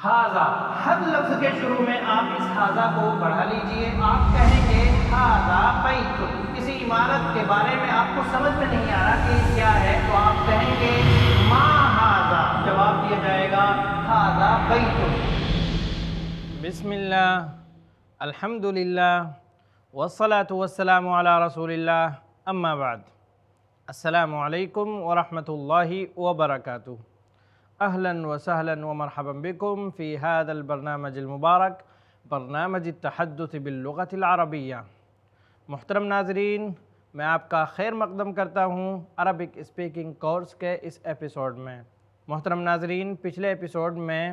حاذا، ہر لفظ کے شروع میں آپ اس حاذا کو بڑھا لیجئے. آپ کہیں گے حاذا بیت، کسی عمارت کے بارے میں آپ کو سمجھ میں نہیں آ رہا کہ کیا ہے تو آپ کہیں گے ما حاذا، جواب دیا جائے گا حاذا بیت. بسم اللہ، الحمدللہ، والصلاة والسلام علی رسول اللہ، اما بعد. السلام علیکم ورحمۃ اللہ وبرکاتہ. اہلا وسہلا ومرحبا بکم فی هذا البرنامج المبارک، برنامج التحدث باللغة العربیہ. محترم ناظرین، میں آپ کا خیر مقدم کرتا ہوں عربک اسپیکنگ کورس کے اس ایپیسوڈ میں. محترم ناظرین، پچھلے ایپیسوڈ میں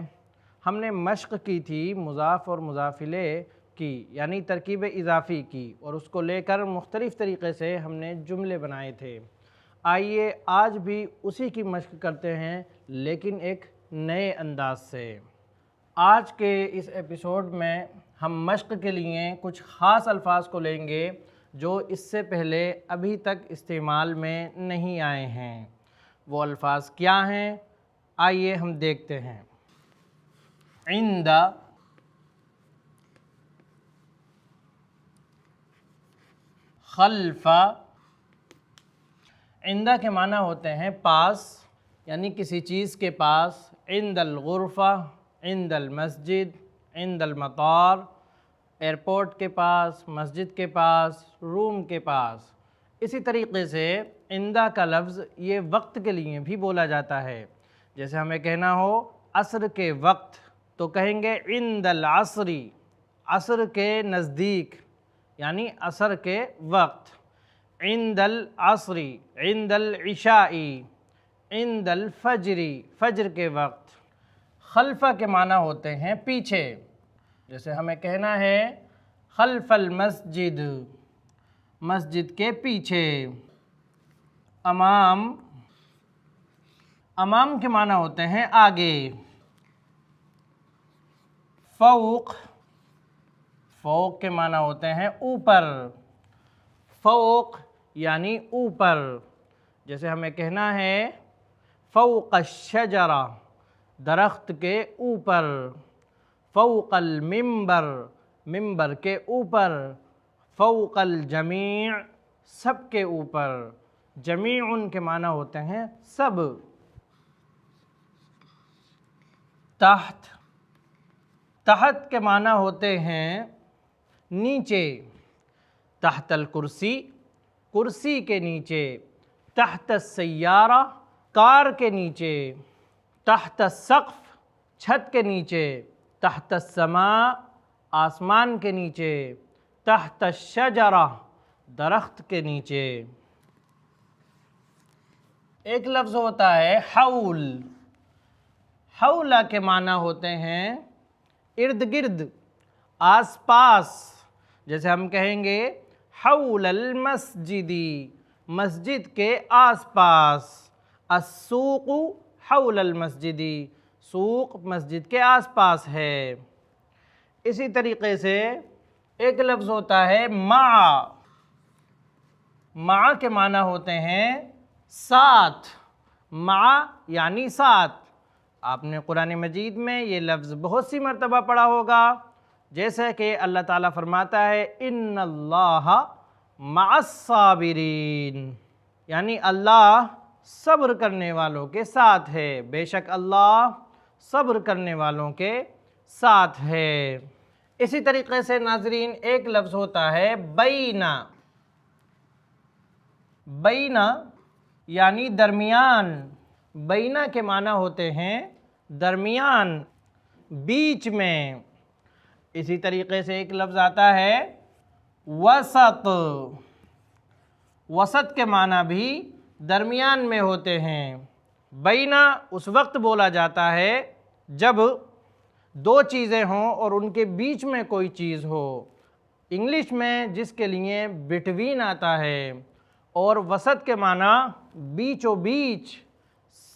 ہم نے مشق کی تھی مضاف اور مضاف الیہ کی، یعنی ترکیب اضافی کی، اور اس کو لے کر مختلف طریقے سے ہم نے جملے بنائے تھے. آئیے آج بھی اسی کی مشق کرتے ہیں، لیکن ایک نئے انداز سے. آج کے اس ایپیسوڈ میں ہم مشق کے لیے کچھ خاص الفاظ کو لیں گے جو اس سے پہلے ابھی تک استعمال میں نہیں آئے ہیں. وہ الفاظ کیا ہیں؟ آئیے ہم دیکھتے ہیں. عند، خلف. عندہ کے معنی ہوتے ہیں پاس، یعنی کسی چیز کے پاس. عند الغرفہ، عند المسجد، عند المطار، ایئرپورٹ کے پاس، مسجد کے پاس، روم کے پاس. اسی طریقے سے عندہ کا لفظ یہ وقت کے لیے بھی بولا جاتا ہے. جیسے ہمیں کہنا ہو عصر کے وقت تو کہیں گے عند العصری، عصر کے نزدیک، یعنی عصر کے وقت. عند العصری، عند العشاء، عند الفجر، فجر کے وقت. خلفہ کے معنی ہوتے ہیں پیچھے. جیسے ہمیں کہنا ہے خلف المسجد، مسجد کے پیچھے. امام، امام کے معنی ہوتے ہیں آگے. فوق، فوق کے معنی ہوتے ہیں اوپر. فوق یعنی اوپر. جیسے ہمیں کہنا ہے فوق الشجرہ، درخت کے اوپر. فوق المنبر، منبر کے اوپر. فوق الجمیع، سب کے اوپر. جمیع کے معنی ہوتے ہیں سب. تحت، تحت کے معنی ہوتے ہیں نیچے. تحت الکرسی، کرسی کے نیچے. تحت السیارہ، کار کے نیچے. تحت السقف، چھت کے نیچے. تحت السماء، آسمان کے نیچے. تحت الشجرہ، درخت کے نیچے. ایک لفظ ہوتا ہے حول. حول کے معنی ہوتے ہیں ارد گرد، آس پاس. جیسے ہم کہیں گے حول المسجد، مسجد کے آس پاس. السوق حول المسجد، سوق مسجد کے آس پاس ہے. اسی طریقے سے ایک لفظ ہوتا ہے مع. مع کے معنی ہوتے ہیں ساتھ. مع یعنی ساتھ. آپ نے قرآن مجید میں یہ لفظ بہت سی مرتبہ پڑھا ہوگا، جیسے کہ اللہ تعالیٰ فرماتا ہے ان اللہ مع الصابرین، یعنی اللہ صبر کرنے والوں کے ساتھ ہے. بے شک اللہ صبر کرنے والوں کے ساتھ ہے. اسی طریقے سے ناظرین ایک لفظ ہوتا ہے بینا. بینا یعنی درمیان. بینا کے معنی ہوتے ہیں درمیان، بیچ میں. اسی طریقے سے ایک لفظ آتا ہے وسط. وسط کے معنی بھی درمیان میں ہوتے ہیں. بینا اس وقت بولا جاتا ہے جب دو چیزیں ہوں اور ان کے بیچ میں کوئی چیز ہو. انگلش میں جس کے لیے بٹوین آتا ہے، اور وسط کے معنی بیچو بیچ،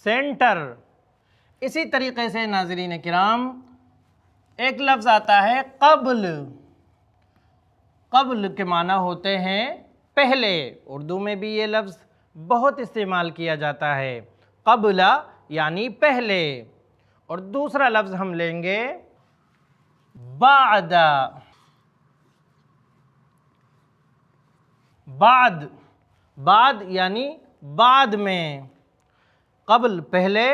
سینٹر. اسی طریقے سے ناظرین کرام ایک لفظ آتا ہے قبل. قبل کے معنی ہوتے ہیں پہلے. اردو میں بھی یہ لفظ بہت استعمال کیا جاتا ہے. قبل یعنی پہلے. اور دوسرا لفظ ہم لیں گے بعد. بعد یعنی بعد میں، قبل پہلے،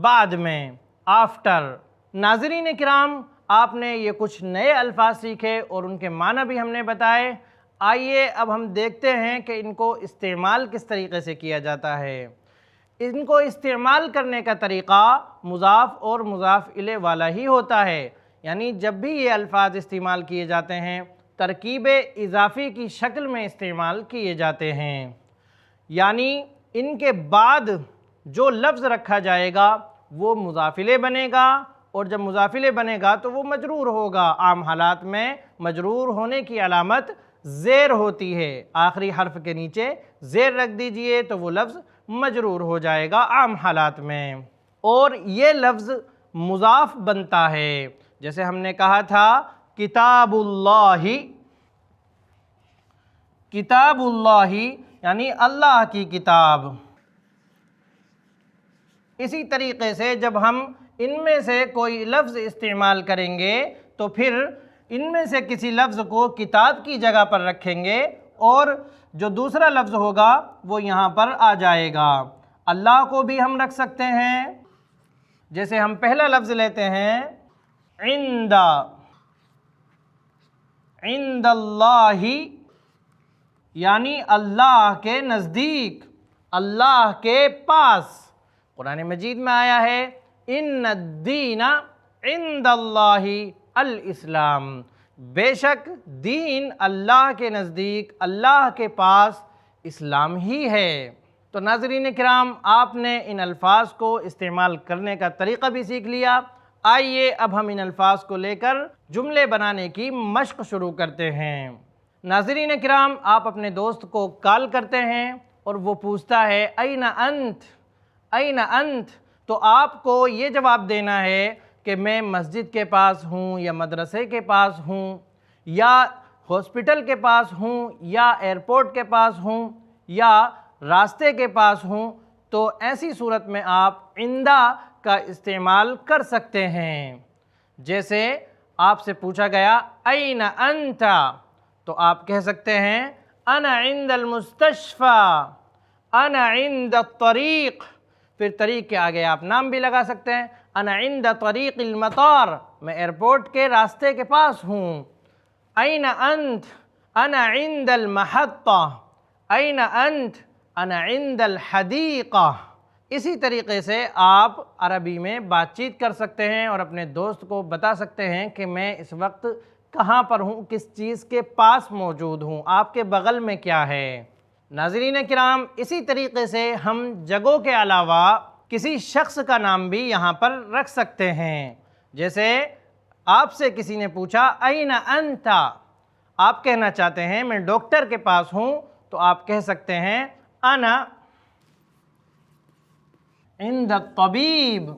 بعد میں، آفٹر. ناظرین کرام، آپ نے یہ کچھ نئے الفاظ سیکھے اور ان کے معنی بھی ہم نے بتائے. آئیے اب ہم دیکھتے ہیں کہ ان کو استعمال کس طریقے سے کیا جاتا ہے. ان کو استعمال کرنے کا طریقہ مضاف اور مضاف الیہ والا ہی ہوتا ہے. یعنی جب بھی یہ الفاظ استعمال کیے جاتے ہیں ترکیب اضافی کی شکل میں استعمال کیے جاتے ہیں. یعنی ان کے بعد جو لفظ رکھا جائے گا وہ مضاف الیہ بنے گا، اور جب مضاف الیہ بنے گا تو وہ مجرور ہوگا. عام حالات میں مجرور ہونے کی علامت زیر ہوتی ہے. آخری حرف کے نیچے زیر رکھ دیجئے تو وہ لفظ مجرور ہو جائے گا عام حالات میں. اور یہ لفظ مضاف بنتا ہے، جیسے ہم نے کہا تھا کتاب اللہ. کتاب اللہ یعنی اللہ کی کتاب. اسی طریقے سے جب ہم ان میں سے کوئی لفظ استعمال کریں گے تو پھر ان میں سے کسی لفظ کو کتاب کی جگہ پر رکھیں گے اور جو دوسرا لفظ ہوگا وہ یہاں پر آ جائے گا. اللہ کو بھی ہم رکھ سکتے ہیں، جیسے ہم پہلا لفظ لیتے ہیں عند. عند اللہ یعنی اللہ کے نزدیک، اللہ کے پاس. قرآن مجید میں آیا ہے ان الدین عند اللہ الاسلام. بے شک دین اللہ کے نزدیک، اللہ کے پاس اسلام ہی ہے. تو ناظرین کرام، آپ نے ان الفاظ کو استعمال کرنے کا طریقہ بھی سیکھ لیا. آئیے اب ہم ان الفاظ کو لے کر جملے بنانے کی مشق شروع کرتے ہیں. ناظرین کرام، آپ اپنے دوست کو کال کرتے ہیں اور وہ پوچھتا ہے این انت، این انت. تو آپ کو یہ جواب دینا ہے کہ میں مسجد کے پاس ہوں، یا مدرسے کے پاس ہوں، یا ہاسپٹل کے پاس ہوں، یا ایئرپورٹ کے پاس ہوں، یا راستے کے پاس ہوں. تو ایسی صورت میں آپ عندہ کا استعمال کر سکتے ہیں. جیسے آپ سے پوچھا گیا این انت، تو آپ کہہ سکتے ہیں انا عند المستشفى، انا عند الطریق. پھر طریق کے آگے آپ نام بھی لگا سکتے ہیں. انا عند طریق المطار، میں ایئرپورٹ کے راستے کے پاس ہوں. این انت، انا عند المحطہ. این انت، انا عند الحدیقہ. اسی طریقے سے آپ عربی میں بات چیت کر سکتے ہیں اور اپنے دوست کو بتا سکتے ہیں کہ میں اس وقت کہاں پر ہوں، کس چیز کے پاس موجود ہوں، آپ کے بغل میں کیا ہے. ناظرین کرام، اسی طریقے سے ہم جگہوں کے علاوہ کسی شخص کا نام بھی یہاں پر رکھ سکتے ہیں. جیسے آپ سے کسی نے پوچھا این انت، آپ کہنا چاہتے ہیں میں ڈاکٹر کے پاس ہوں، تو آپ کہہ سکتے ہیں انا عند الطبیب،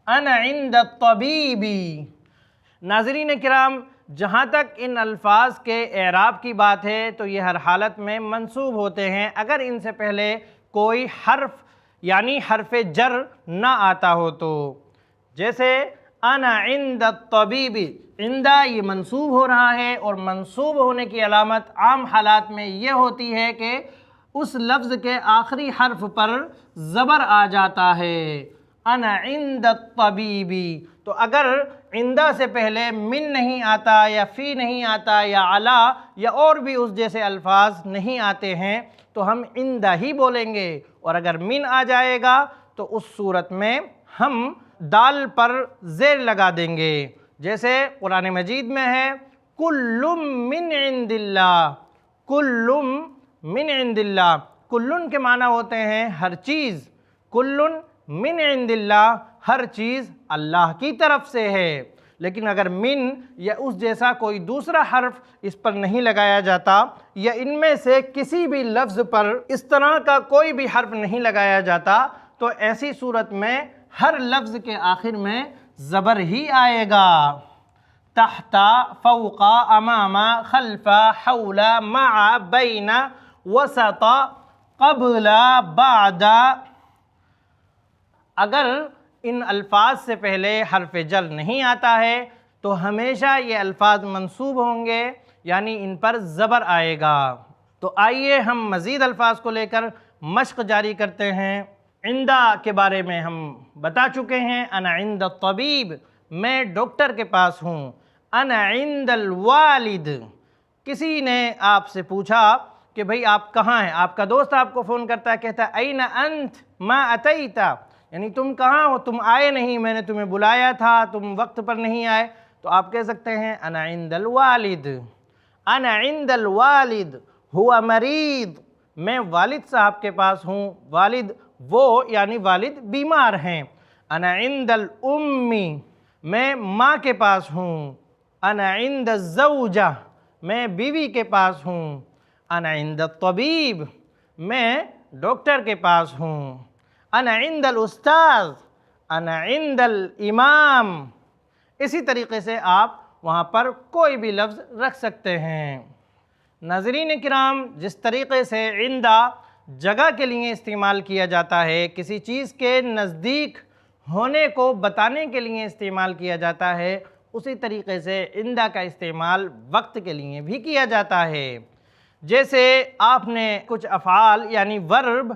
انا عند الطبیب. ناظرین کرام، جہاں تک ان الفاظ کے اعراب کی بات ہے تو یہ ہر حالت میں منصوب ہوتے ہیں اگر ان سے پہلے کوئی حرف یعنی حرف جر نہ آتا ہو تو. جیسے انا عند الطبیب، عند یہ منصوب ہو رہا ہے، اور منصوب ہونے کی علامت عام حالات میں یہ ہوتی ہے کہ اس لفظ کے آخری حرف پر زبر آ جاتا ہے. انا عند الطبیب. تو اگر عندہ سے پہلے من نہیں آتا، یا فی نہیں آتا، یا علا، یا اور بھی اس جیسے الفاظ نہیں آتے ہیں تو ہم عندہ ہی بولیں گے. اور اگر من آ جائے گا تو اس صورت میں ہم دال پر زیر لگا دیں گے. جیسے قرآن مجید میں ہے کل من عند اللہ، کل من عند اللہ. کلن کے معنی ہوتے ہیں ہر چیز، کلن من عند اللہ، ہر چیز اللہ کی طرف سے ہے. لیکن اگر من یا اس جیسا کوئی دوسرا حرف اس پر نہیں لگایا جاتا، یا ان میں سے کسی بھی لفظ پر اس طرح کا کوئی بھی حرف نہیں لگایا جاتا، تو ایسی صورت میں ہر لفظ کے آخر میں زبر ہی آئے گا. تحت، فوق، امام، خلف، حول، مع، بین، وسط، قبل، بعد. اگر ان الفاظ سے پہلے حرف جر نہیں آتا ہے تو ہمیشہ یہ الفاظ منصوب ہوں گے، یعنی ان پر زبر آئے گا۔ تو آئیے ہم مزید الفاظ کو لے کر مشق جاری کرتے ہیں۔ عندہ کے بارے میں ہم بتا چکے ہیں، انا عند الطبیب، میں ڈاکٹر کے پاس ہوں۔ انا عند الوالد، کسی نے آپ سے پوچھا کہ بھئی آپ کہاں ہیں، آپ کا دوست آپ کو فون کرتا ہے، کہتا ہے این انت ما اتیت، یعنی تم کہاں ہو، تم آئے نہیں، میں نے تمہیں بلایا تھا، تم وقت پر نہیں آئے، تو آپ کہہ سکتے ہیں انا عند الوالد۔ انا عند الوالد ہوا مریض، میں والد صاحب کے پاس ہوں، والد وہ یعنی والد بیمار ہیں۔ انا عند الام، میں ماں کے پاس ہوں۔ انا عند الزوجہ، میں بیوی کے پاس ہوں۔ انا عند الطبیب، میں ڈاکٹر کے پاس ہوں۔ انا عند الاستاذ، انا عند الامام۔ اسی طریقے سے آپ وہاں پر کوئی بھی لفظ رکھ سکتے ہیں۔ ناظرین کرام، جس طریقے سے عندہ جگہ کے لیے استعمال کیا جاتا ہے، کسی چیز کے نزدیک ہونے کو بتانے کے لیے استعمال کیا جاتا ہے، اسی طریقے سے عندہ کا استعمال وقت کے لیے بھی کیا جاتا ہے۔ جیسے آپ نے کچھ افعال یعنی ورب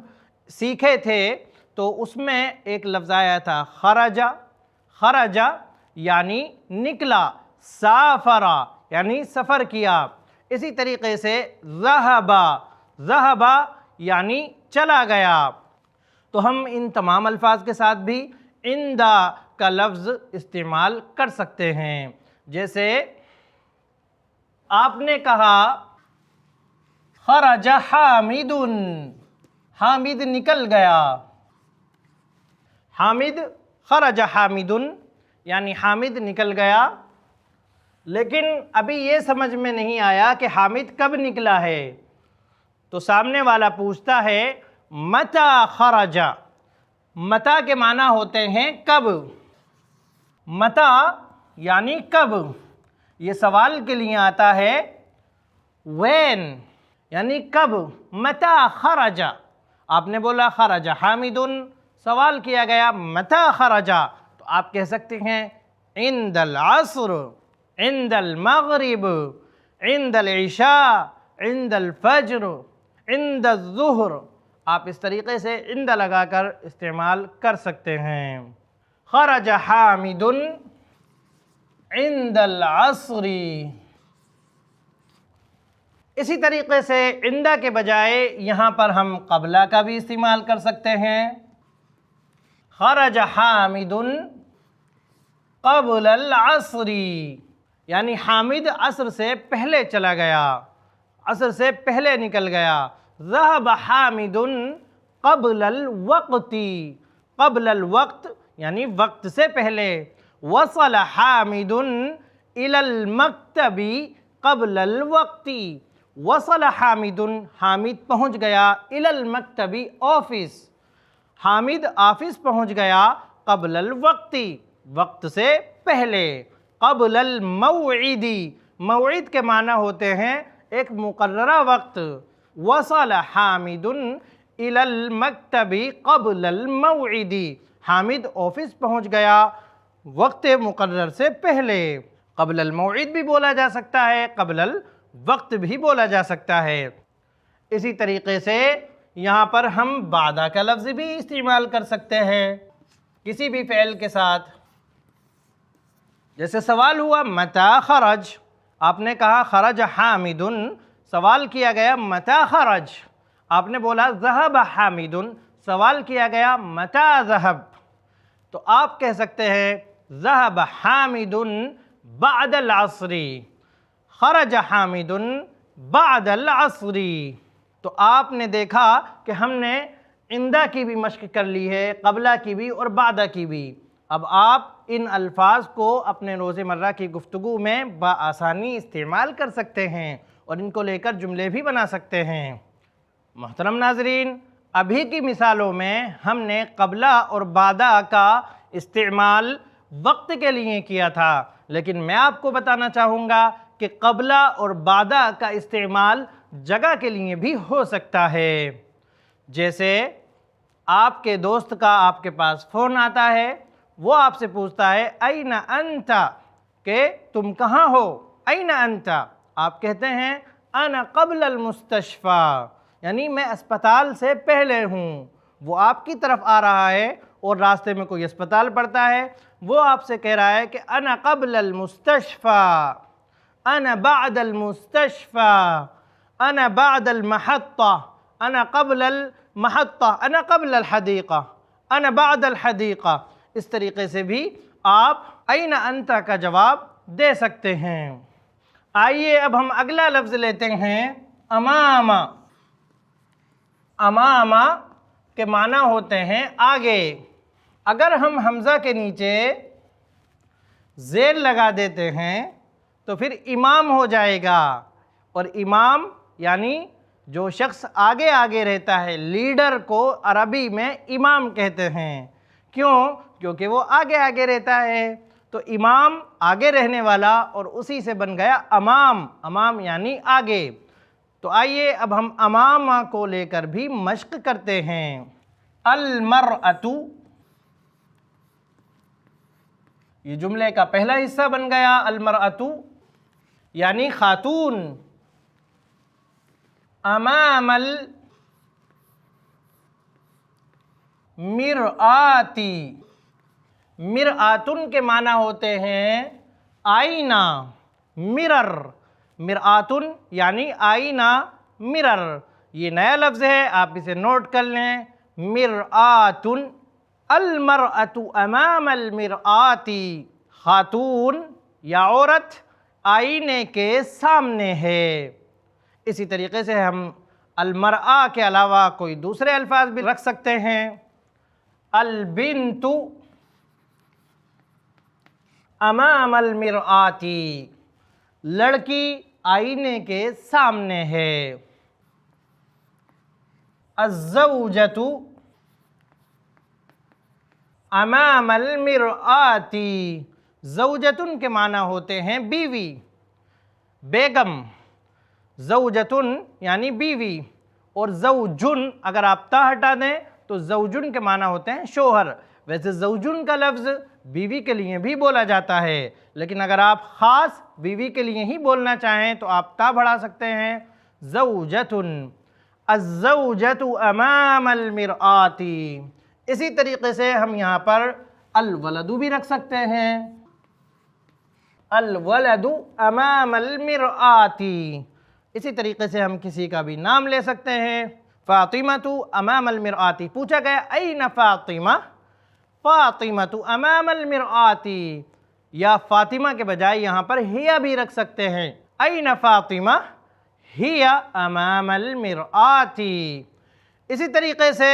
سیکھے تھے تو اس میں ایک لفظ آیا تھا خرجہ، خرجہ یعنی نکلا، سافرہ یعنی سفر کیا۔ اسی طریقے سے ذہبہ، ذہبہ یعنی چلا گیا۔ تو ہم ان تمام الفاظ کے ساتھ بھی عندہ کا لفظ استعمال کر سکتے ہیں۔ جیسے آپ نے کہا خرج حامد، حامد نکل گیا۔ حامد، خرج حامد یعنی حامد نکل گیا، لیکن ابھی یہ سمجھ میں نہیں آیا کہ حامد کب نکلا ہے، تو سامنے والا پوچھتا ہے متی خرج، متی کے معنی ہوتے ہیں کب، متی یعنی کب، یہ سوال کے لیے آتا ہے وین یعنی کب، متی خرج، آپ نے بولا خرج حامد، سوال کیا گیا متی خرج، تو آپ کہہ سکتے ہیں عند العصر، عند المغرب، عند العشاء، عند الفجر، عند الظہر، آپ اس طریقے سے عند لگا کر استعمال کر سکتے ہیں۔ خرج حامد عند العصر۔ اسی طریقے سے عندہ کے بجائے یہاں پر ہم قبلہ کا بھی استعمال کر سکتے ہیں۔ خرج حامد قبل العصر، یعنی حامد عصر سے پہلے چلا گیا، عصر سے پہلے نکل گیا۔ ذهب حامد قبل الوقت، قبل الوقت یعنی وقت سے پہلے۔ وصل حامد الى المکتب قبل الوقت، وصل حامد، حامد پہنچ گیا، الى المکتب آفس، حامد آفس پہنچ گیا، قبل الوقت وقت سے پہلے۔ قبل الموعد، موعد کے معنی ہوتے ہیں ایک مقررہ وقت۔ وصل حامد الى المکتب قبل الموعد، حامد آفس پہنچ گیا وقت مقرر سے پہلے۔ قبل الموعد بھی بولا جا سکتا ہے، قبل الوقت بھی بولا جا سکتا ہے۔ اسی طریقے سے یہاں پر ہم بعد کا لفظ بھی استعمال کر سکتے ہیں کسی بھی فعل کے ساتھ۔ جیسے سوال ہوا متی خرج، آپ نے کہا خرج حامد، سوال کیا گیا متی خرج، آپ نے بولا ذهب حامد، سوال کیا گیا متی ذهب، تو آپ کہہ سکتے ہیں ذهب حامد بعد العصر، خرج حامد بعد العصر۔ تو آپ نے دیکھا کہ ہم نے عندہ کی بھی مشق کر لی ہے، قبلہ کی بھی اور بعدہ کی بھی۔ اب آپ ان الفاظ کو اپنے روزمرہ کی گفتگو میں بآسانی استعمال کر سکتے ہیں اور ان کو لے کر جملے بھی بنا سکتے ہیں۔ محترم ناظرین، ابھی کی مثالوں میں ہم نے قبلہ اور بعدہ کا استعمال وقت کے لیے کیا تھا، لیکن میں آپ کو بتانا چاہوں گا کہ قبلہ اور بعدہ کا استعمال جگہ کے لیے بھی ہو سکتا ہے۔ جیسے آپ کے دوست کا آپ کے پاس فون آتا ہے، وہ آپ سے پوچھتا ہے این انت، کہ تم کہاں ہو، این انت، آپ کہتے ہیں انا قبل المستشفى، یعنی میں اسپتال سے پہلے ہوں۔ وہ آپ کی طرف آ رہا ہے اور راستے میں کوئی اسپتال پڑتا ہے، وہ آپ سے کہہ رہا ہے کہ انا قبل المستشفى، انا بعد المستشفى، انا بعد المحطة، انا قبل المحطة، انا قبل الحديقة، انا بعد الحديقة۔ اس طریقے سے بھی آپ این انت کا جواب دے سکتے ہیں۔ آئیے اب ہم اگلا لفظ لیتے ہیں امام۔ امام کے معنی ہوتے ہیں آگے۔ اگر ہم حمزہ کے نیچے زیر لگا دیتے ہیں تو پھر امام ہو جائے گا، اور امام یعنی جو شخص آگے آگے رہتا ہے، لیڈر کو عربی میں امام کہتے ہیں۔ کیوں؟ کیونکہ وہ آگے آگے رہتا ہے، تو امام آگے رہنے والا، اور اسی سے بن گیا امام۔ امام یعنی آگے۔ تو آئیے اب ہم امام کو لے کر بھی مشق کرتے ہیں۔ المرأۃ، یہ جملے کا پہلا حصہ بن گیا المرأۃ یعنی خاتون۔ امام المرآۃ، مرآتن کے معنی ہوتے ہیں آئینہ، مرر۔ مرآتن یعنی آئینہ، مرر، یہ نیا لفظ ہے، آپ اسے نوٹ کر لیں، مرآتن۔ المرأۃ امام المرآۃ، خاتون یا عورت آئینے کے سامنے ہے۔ اسی طریقے سے ہم المرأة کے علاوہ کوئی دوسرے الفاظ بھی رکھ سکتے ہیں۔ البنت امام المرآۃ، لڑکی آئینے کے سامنے ہے۔ الزوجۃ امام المرآۃ، زوجتن کے معنی ہوتے ہیں بیوی، بیگم۔ زوجتن یعنی بیوی، اور زوجن اگر آپ تا ہٹا دیں تو زوجن کے معنی ہوتے ہیں شوہر۔ ویسے زوجن کا لفظ بیوی کے لیے بھی بولا جاتا ہے، لیکن اگر آپ خاص بیوی کے لیے ہی بولنا چاہیں تو آپ تا بڑھا سکتے ہیں، زوجتن۔ الزوجۃ امام المرآۃ۔ اسی طریقے سے ہم یہاں پر الولد بھی رکھ سکتے ہیں، الولد امام المرآۃ۔ اسی طریقے سے ہم کسی کا بھی نام لے سکتے ہیں، فاطمۃ امام المرآۃ۔ پوچھا گیا این فاطمہ، فاطمۃ امام المرآۃ، یا فاطمہ کے بجائے یہاں پر ہیا بھی رکھ سکتے ہیں، این فاطمہ ہی امام المرآۃ۔ اسی طریقے سے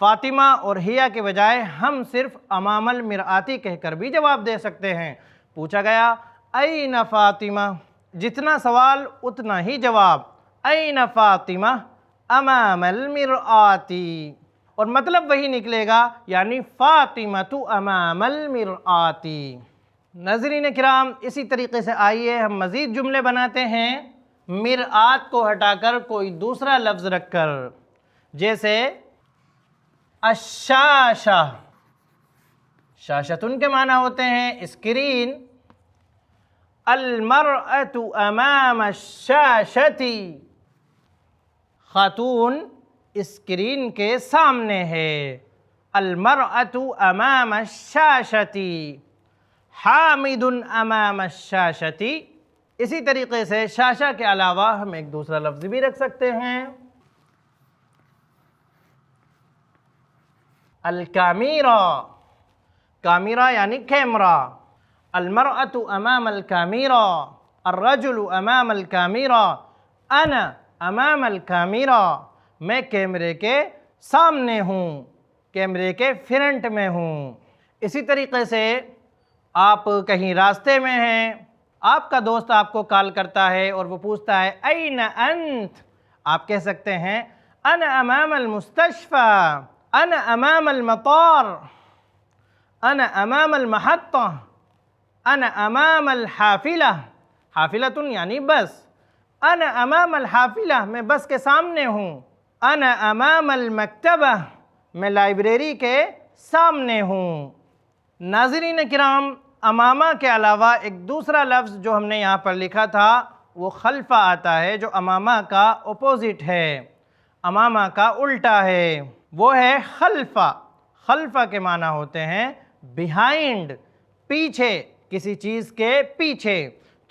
فاطمہ اور ہیا کے بجائے ہم صرف امام المرآۃ کہہ کر بھی جواب دے سکتے ہیں۔ پوچھا گیا این فاطمہ، جتنا سوال اتنا ہی جواب، این فاطمہ امام المرآۃ، اور مطلب وہی نکلے گا، یعنی فاطمۃ امام المرآۃ۔ ناظرین کرام، اسی طریقے سے آئیے ہم مزید جملے بناتے ہیں مرآت کو ہٹا کر کوئی دوسرا لفظ رکھ کر، جیسے الشاشہ۔ شاشتن کے معنی ہوتے ہیں اسکرین۔ المرأۃ امام الشاشۃ، خاتون اسکرین کے سامنے ہے، المرأۃ امام الشاشۃ۔ حامد امام الشاشۃ۔ اسی طریقے سے شاشہ کے علاوہ ہم ایک دوسرا لفظ بھی رکھ سکتے ہیں، الکامیرہ۔ کامیرہ یعنی کیمرہ، المرأۃ امام الکامیرہ، الرجل امام الکامیرہ، انا امام الکامیرہ، میں کیمرے کے سامنے ہوں، کیمرے کے فرنٹ میں ہوں۔ اسی طریقے سے آپ کہیں راستے میں ہیں، آپ کا دوست آپ کو کال کرتا ہے اور وہ پوچھتا ہے این انت، آپ کہہ سکتے ہیں انا امام المستشفى، انا امام المطار، انا امام المحطة، انا امام الحافلة۔ حافلتن یعنی بس، انا امام الحافلة، میں بس کے سامنے ہوں، انا امام المکتبہ، میں لائبریری کے سامنے ہوں۔ ناظرین کرام، امامہ کے علاوہ ایک دوسرا لفظ جو ہم نے یہاں پر لکھا تھا وہ خلفہ آتا ہے، جو امامہ کا اپوزٹ ہے، امامہ کا الٹا ہے، وہ ہے خلفہ۔ خلفہ کے معنی ہوتے ہیں بیہائنڈ، پیچھے، کسی چیز کے پیچھے۔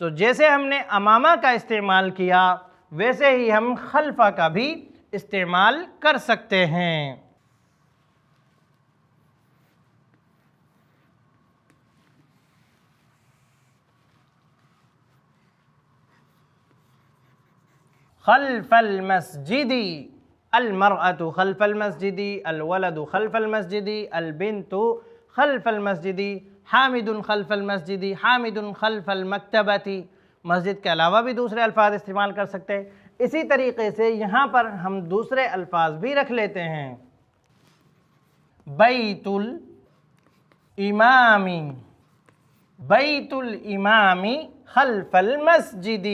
تو جیسے ہم نے امامہ کا استعمال کیا ویسے ہی ہم خلفہ کا بھی استعمال کر سکتے ہیں۔ خلف المسجد، المرأة خلف المسجد، الولد خلف المسجد، البنت خلف المسجد، حامد خلف المسجد، حامد خلف المکتبۃ۔ مسجد کے علاوہ بھی دوسرے الفاظ استعمال کر سکتے ہیں۔ اسی طریقے سے یہاں پر ہم دوسرے الفاظ بھی رکھ لیتے ہیں۔ بیت الامام، بیت الامام خلف المسجد،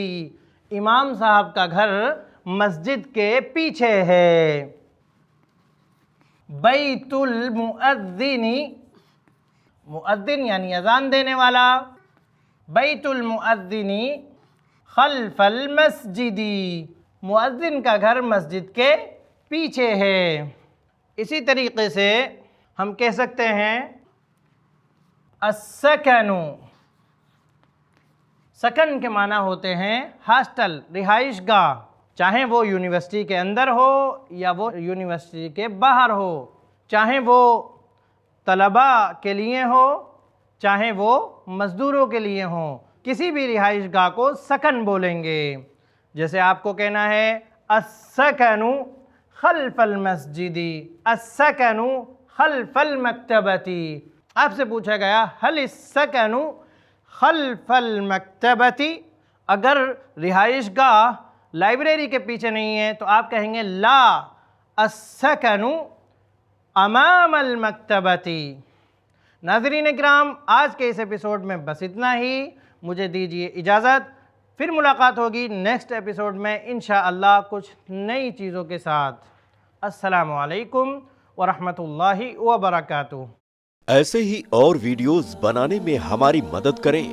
امام صاحب کا گھر مسجد کے پیچھے ہے۔ بیت المؤذن، مؤذن یعنی اذان دینے والا، بیت المؤذن خلف المسجد، مؤذن کا گھر مسجد کے پیچھے ہے۔ اسی طریقے سے ہم کہہ سکتے ہیں السکن، سکن کے معنی ہوتے ہیں ہاسٹل، رہائش گاہ، چاہے وہ یونیورسٹی کے اندر ہو یا وہ یونیورسٹی کے باہر ہو، چاہے وہ طلباء کے لیے ہو چاہے وہ مزدوروں کے لیے ہوں، کسی بھی رہائش گاہ کو سکن بولیں گے۔ جیسے آپ کو کہنا ہے السکن خلف المسجد، السکن خلف المکتبۃ۔ آپ سے پوچھا گیا هل السکن خلف المکتبۃ، اگر رہائش گاہ لائبریری کے پیچھے نہیں ہے تو آپ کہیں گے لا السکن امام المکتبۃ۔ ناظرین اکرام، آج کے اس ایپیسوڈ میں بس اتنا ہی، مجھے دیجیے اجازت، پھر ملاقات ہوگی نیکسٹ ایپیسوڈ میں انشاءاللہ کچھ نئی چیزوں کے ساتھ۔ السلام علیکم ورحمۃ اللہ وبرکاتہ۔ ایسے ہی اور ویڈیوز بنانے میں ہماری مدد کریں۔